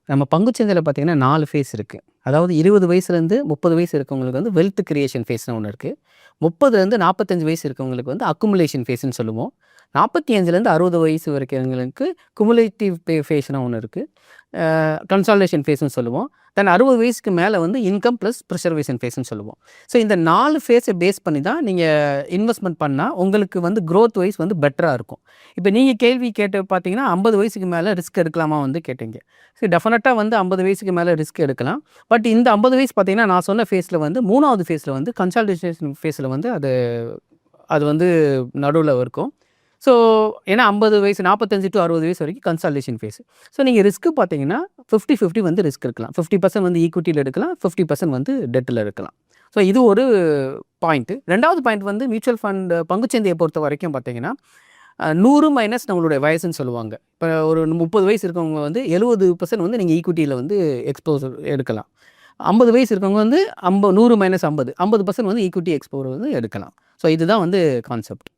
நம்ம பங்குச்சந்தையில பார்த்தீங்கன்னா 4 ஃபேஸ் இருக்கு. அதாவது 20 வயசுலேருந்து 30 வயசு இருக்கவங்களுக்கு வந்து வெல்த் கிரியேஷன் ஃபேஸ்னு ஒண்ணு இருக்கு. 30லேருந்து 45 வயசு இருக்கவங்களுக்கு வந்து அக்குமுலேஷன் ஃபேஸ்ன்னு சொல்லுவோம். 45லேருந்து 60 வயசு வரைக்கிறவங்களுக்கு குமுலேட்டிவ் ஃபேஸ்னு ஒண்ணு இருக்கு. கன்சாலிடேஷன் ஃபேஸ்ன்னு சொல்லுவோம். தென் 60 வயசுக்கு மேல வந்து இன்கம் பிளஸ் ப்ரிசர்வேஷன் ஃபேஸ்ன்னு சொல்லுவோம். ஸோ இந்த 4 ஃபேஸை பேஸ் பண்ணி தான் நீங்க இன்வெஸ்ட்மென்ட் பண்ணா உங்களுக்கு வந்து குரோத் வைஸ் வந்து பெட்டரா இருக்கும். இப்ப நீங்க கேள்வி கேட்டு பார்த்தீங்கன்னா, 50 வயசுக்கு மேல ரிஸ்க் எடுக்கலாமா வந்து கேட்டீங்க. சரி, டெஃபினட்டா வந்து 50 வயசுக்கு மேல ரிஸ்க் எடுக்கலாம். பட் இந்த 50 வயசு பார்த்தீங்கன்னா, நான் சொன்ன ஃபேஸ்ல வந்து 3வது ஃபேஸ்ல வந்து கன்சாலிடேஷன் ஃபேஸ்ல வந்து அது அது வந்து நடுவுல இருக்கும். ஸோ ஏன்னா 50 வயசு 45 டூ 60 வயசு வரைக்கும் கன்சாலிடேஷன் ஃபேஸ். ஸோ நீங்க ரிஸ்க் பார்த்தீங்கன்னா 50-50 வந்து ரிஸ்க் எடுக்கலாம். 50% வந்து ஈக்விட்டில எடுக்கலாம். 50% வந்து டெட்ல எடுக்கலாம். ஸோ இது ஒரு பாயிண்ட். 2வது பாயிண்ட் வந்து மியூச்சுவல் ஃபண்ட் பங்குச்சந்தையை பொறுத்த வரைக்கும் பார்த்தீங்கன்னா, 100 மைனஸ் நம்மளுடைய வயசுன்னு சொல்லுவாங்க. இப்போ ஒரு 30 வயசு இருக்கவங்க வந்து 70% வந்து நீங்க ஈக்விட்டில வந்து எக்ஸ்போசர் எடுக்கலாம். 50 வயசு இருக்கவங்க வந்து 100 மைனஸ் 50 50% வந்து ஈக்விட்டி எக்ஸ்போர் வந்து எடுக்கலாம். ஸோ இதுதான் வந்து கான்செப்ட்.